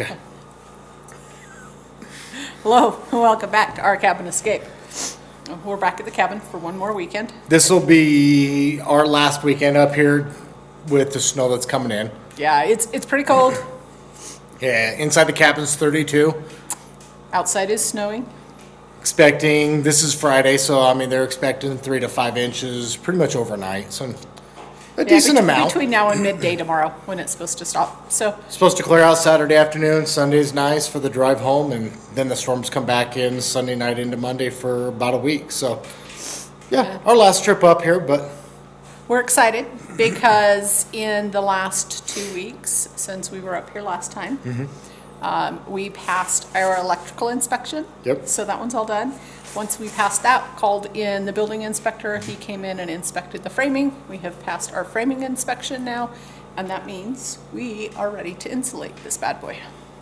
Okay. Hello, and welcome back to Our Cabin Escape. We're back at the cabin for one more weekend. This will be our last weekend up here with the snow that's coming in. Yeah, it's pretty cold. Yeah, inside the cabin's 32. Outside is snowing. Expecting, this is Friday, so I mean, they're expecting 3 to 5 inches pretty much overnight. So a decent amount. Between now and midday tomorrow when it's supposed to stop. So Supposed to clear out Saturday afternoon. Sunday's nice for the drive home, and then the storms come back in Sunday night into Monday for about a week. So, yeah, our last trip up here, but we're excited because in the last 2 weeks since we were up here last time, we passed our electrical inspection. Yep. So that one's all done. Once we passed that, called in the building inspector. He came in and inspected the framing. We have passed our framing inspection now, and that means we are ready to insulate this bad boy.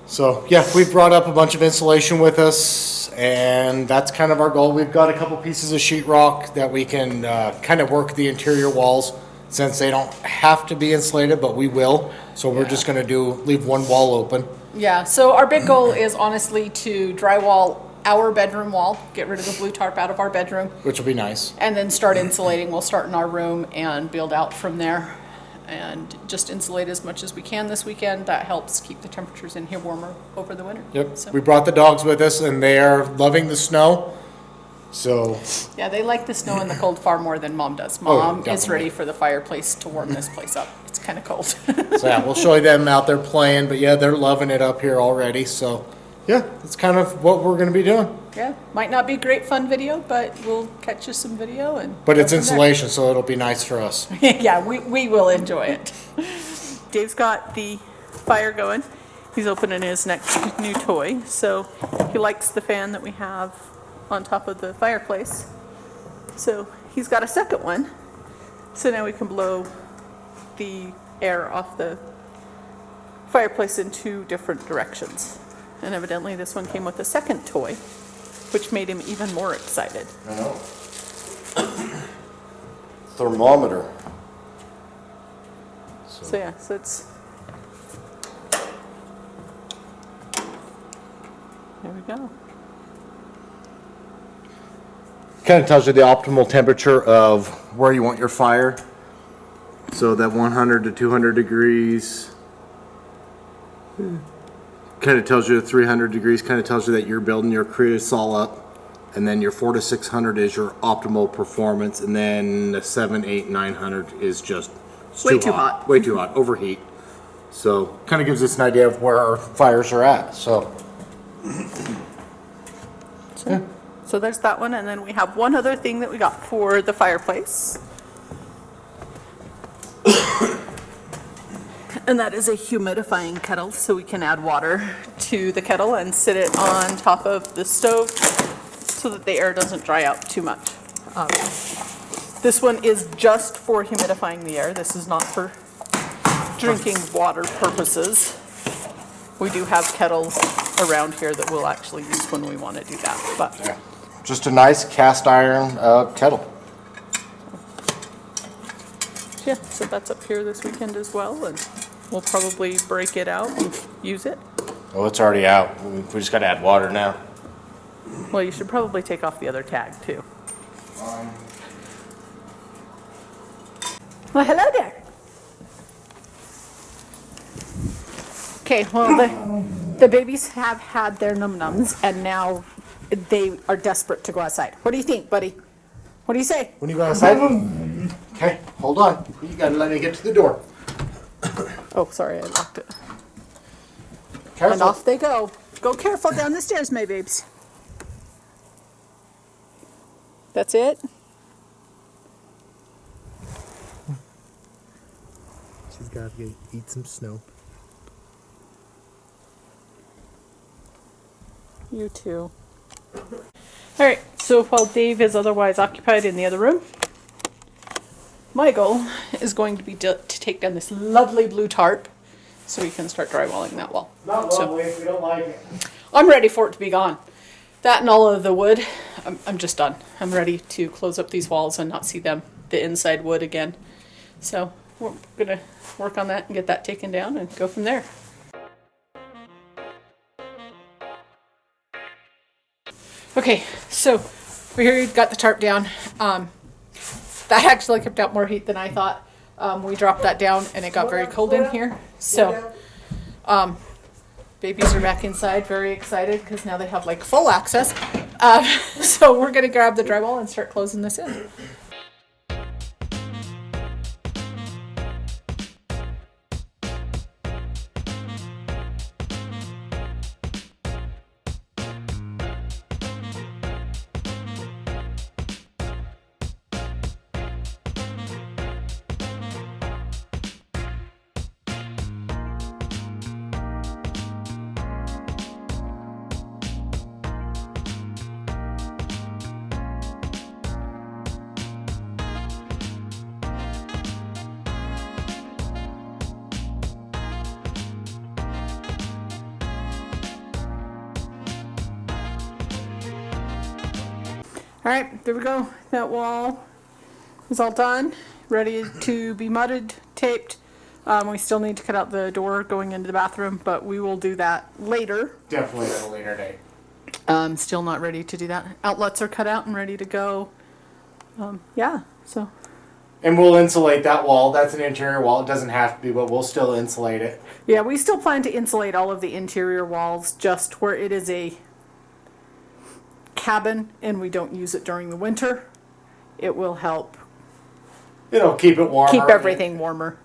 So, yeah, we've brought up a bunch of insulation with us, and that's kind of our goal. We've got a couple pieces of sheetrock that we can kind of work the interior walls, since they don't have to be insulated, but we will. So we're just going to leave one wall open. Yeah, so our big goal is honestly to drywall our bedroom wall, get rid of the blue tarp out of our bedroom, Which will be nice. and then start insulating. We'll start in our room and build out from there. And just insulate as much as we can this weekend. That helps keep the temperatures in here warmer over the winter. Yep. So, We brought the dogs with us, and they are loving the snow. So, yeah, they like the snow and the cold far more than Mom does. Mom is definitely. ready for the fireplace to warm this place up. It's kind of cold. so yeah, we'll show you them out there playing. But yeah, they're loving it up here already. So, yeah, that's kind of what we're going to be doing. Yeah, might not be a great fun video, but we'll catch you some video and. But go it's from there. insulation, so it'll be nice for us. Yeah, we will enjoy it. Dave's got the fire going. He's opening his next new toy. So he likes the fan that we have on top of the fireplace. So he's got a second one. So now we can blow the air off the fireplace in 2 different directions. And evidently this one came with a second toy, which made him even more excited. I know. Thermometer. So yeah, so it's, there we go. Kind of tells you the optimal temperature of where you want your fire. So that 100 to 200 degrees. Kind of tells you 300 degrees, kind of tells you that you're building your creosote up. And then your 400 to 600 is your optimal performance. And then the 700, 800, 900 is just Way too hot. Way too hot, overheat. So kind of gives us an idea of where our fires are at. So So there's that one, and then we have one other thing that we got for the fireplace. And that is a humidifying kettle, so we can add water to the kettle and sit it on top of the stove so that the air doesn't dry out too much. This one is just for humidifying the air. This is not for drinking water purposes. We do have kettles around here that we'll actually use when we want to do that. But yeah, just a nice cast iron kettle. yeah, so that's up here this weekend as well, and we'll probably break it out and use it. Oh, it's already out. We just got to add water now. Well, you should probably take off the other tag too. Well, hello there. Okay, well, the babies have had their num-nums, and now they are desperate to go outside. What do you think, buddy? What do you say? When you go outside? Okay, hold on. You got to let me get to the door. Oh, sorry, I locked it. Careful. And off they go. Go careful down the stairs, my babes. That's it? She's got to eat some snow. You too. Alright, so while Dave is otherwise occupied in the other room, my goal is going to be to take down this lovely blue tarp so we can start drywalling that wall. Not lovely if we don't like it. I'm ready for it to be gone. That and all of the wood, I'm just done. I'm ready to close up these walls and not see the inside wood again. So we're gonna work on that and get that taken down and go from there. Okay, so we here got the tarp down. That actually kept out more heat than I thought. We dropped that down and it got very cold in here. So babies are back inside, very excited because now they have like full access. So we're gonna grab the drywall and start closing this in. All right, there we go. That wall is all done, ready to be mudded, taped. We still need to cut out the door going into the bathroom, but we will do that later. Definitely at a later date. Still not ready to do that. Outlets are cut out and ready to go. Yeah, so. And we'll insulate that wall. That's an interior wall. It doesn't have to be, but we'll still insulate it. Yeah, we still plan to insulate all of the interior walls, just where it is a cabin and we don't use it during the winter. It will help It'll keep it warmer. keep everything warmer.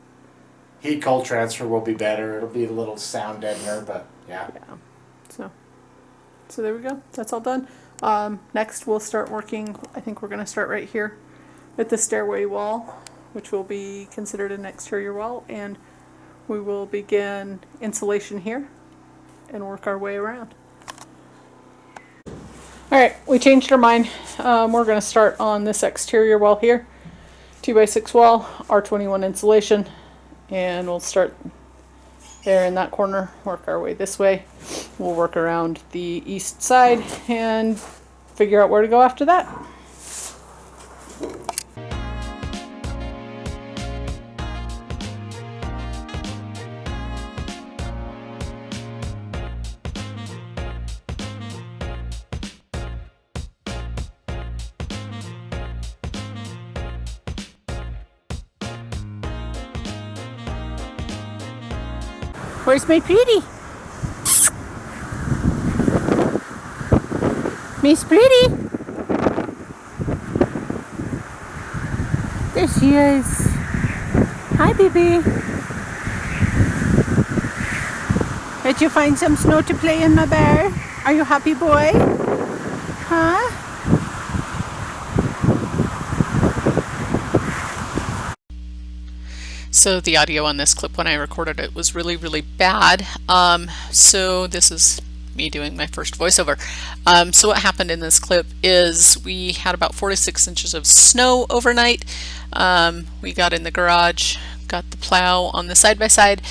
Heat cold transfer will be better. It'll be a little sound deadener, but yeah. Yeah. So there we go. That's all done. Next we'll start working. I think we're going to start right here at the stairway wall, which will be considered an exterior wall, and we will begin insulation here and work our way around. All right, we changed our mind. We're going to start on this exterior wall here, 2x6 wall, R21 insulation, and we'll start there in that corner, work our way this way. We'll work around the east side and figure out where to go after that. Where's my pretty? Miss Pretty? There she is. Hi, baby. Did you find some snow to play in, my bear? Are you happy, boy? Huh? So the audio on this clip when I recorded it was really, really bad. So this is me doing my first voiceover. So what happened in this clip is we had about 4 to 6 inches of snow overnight. We got in the garage, got the plow on the side-by-side,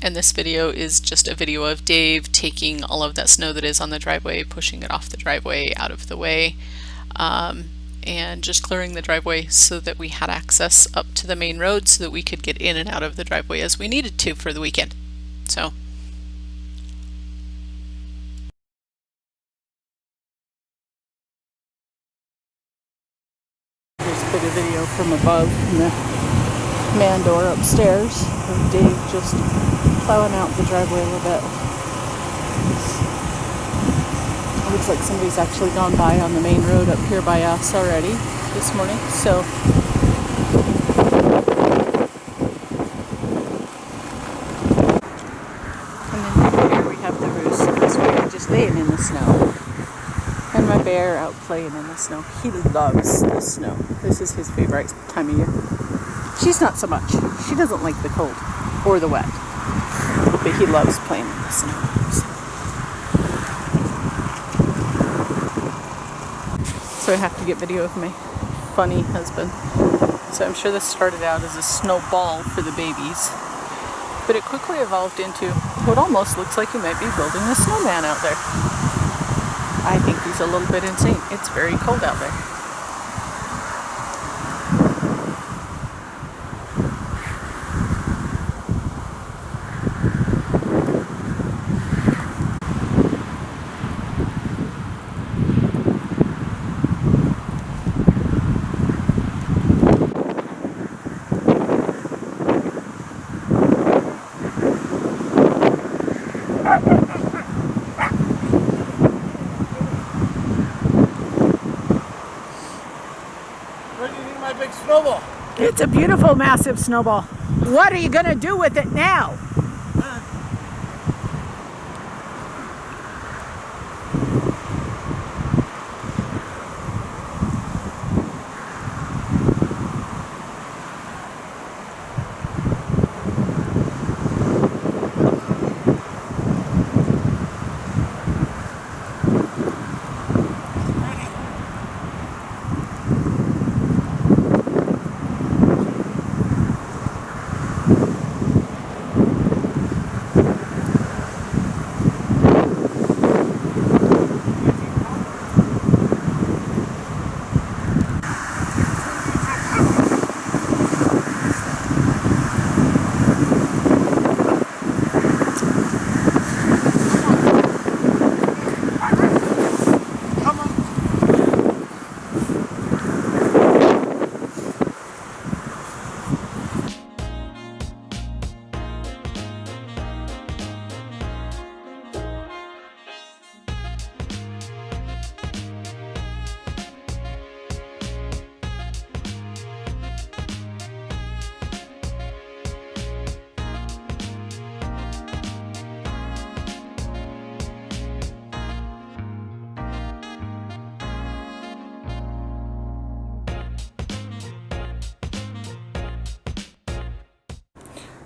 and this video is just a video of Dave taking all of that snow that is on the driveway, pushing it off the driveway out of the way, and just clearing the driveway so that we had access up to the main road so that we could get in and out of the driveway as we needed to for the weekend. So here's a bit of video from above in the man door upstairs of Dave just plowing out the driveway a little bit. It looks like somebody's actually gone by on the main road up here by us already this morning. So and then here we have the roost. This way just laying in the snow. And my bear out playing in the snow. He loves the snow. This is his favorite time of year. She's not so much. She doesn't like the cold or the wet. But he loves playing in the snow. So I have to get video of my funny husband. So I'm sure this started out as a snowball for the babies. But it quickly evolved into what almost looks like he might be building a snowman out there. I think he's a little bit insane. It's very cold out there. It's a beautiful, massive snowball. What are you going to do with it now?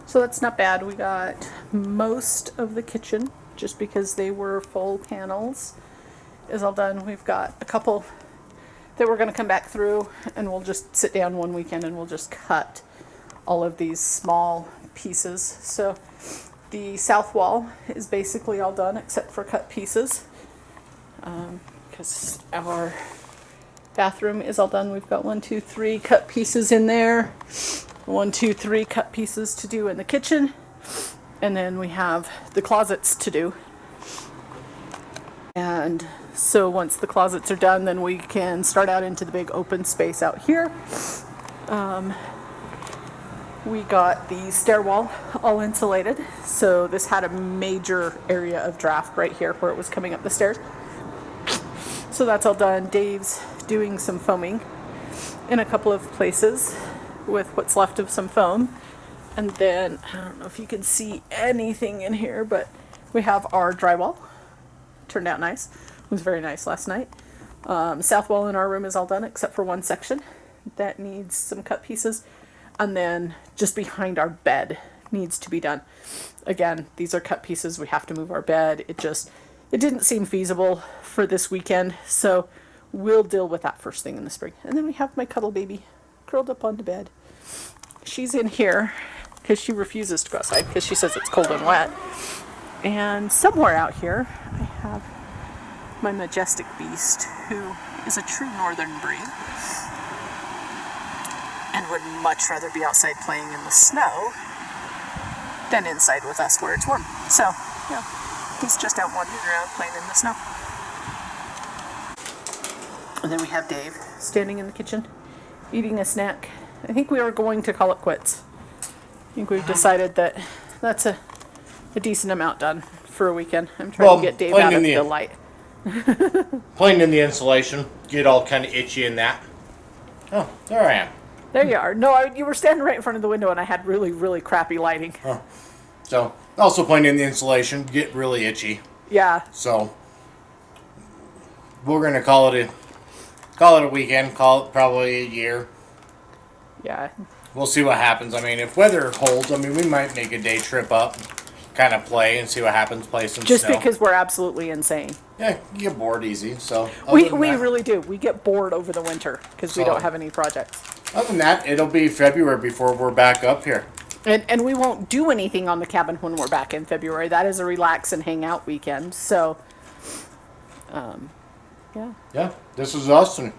So that's not bad. We got most of the kitchen, just because they were full panels, is all done. We've got a couple that we're going to come back through, and we'll just sit down one weekend and we'll just cut all of these small pieces. So the south wall is basically all done except for cut pieces, because our bathroom is all done. We've got 1, 2, 3 cut pieces in there. 1, 2, 3 cut pieces to do in the kitchen, and then we have the closets to do. And so once the closets are done, then we can start out into the big open space out here. We got the stairwell all insulated, so this had a major area of draft right here where it was coming up the stairs. So that's all done. Dave's doing some foaming in a couple of places with what's left of some foam. And then, I don't know if you can see anything in here, but we have our drywall. Turned out nice. It was very nice last night. South wall in our room is all done except for one section that needs some cut pieces. And then just behind our bed needs to be done. Again, these are cut pieces. We have to move our bed. It didn't seem feasible for this weekend, so we'll deal with that first thing in the spring. And then we have my cuddle baby curled up onto bed. She's in here because she refuses to go outside because she says it's cold and wet. And somewhere out here, I have my majestic beast, who is a true northern breed and would much rather be outside playing in the snow than inside with us where it's warm. So, yeah, he's just out wandering around playing in the snow. And then we have Dave standing in the kitchen eating a snack. I think we are going to call it quits. I think we've decided that that's a decent amount done for a weekend. I'm trying to get Dave out of the light. Playing in the insulation, get all kind of itchy in that. Oh, there I am. There you are. No, you were standing right in front of the window and I had really, really crappy lighting. Oh. So, also playing in the insulation, get really itchy. Yeah. So, we're going to call it a weekend, call it probably a year. Yeah. We'll see what happens. I mean, if weather holds, I mean, we might make a day trip up, kind of play and see what happens, play some Just snow. because we're absolutely insane. Yeah, you get bored easy, so. We really do. We get bored over the winter because we don't have any projects. Other than that, it'll be February before we're back up here. And we won't do anything on the cabin when we're back in February. That is a relax and hang out weekend. So, yeah. Yeah, this is us, and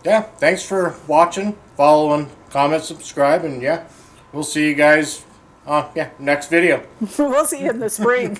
yeah, thanks for watching, following, comment, subscribe, and yeah, we'll see you guys next video. We'll see you in the spring.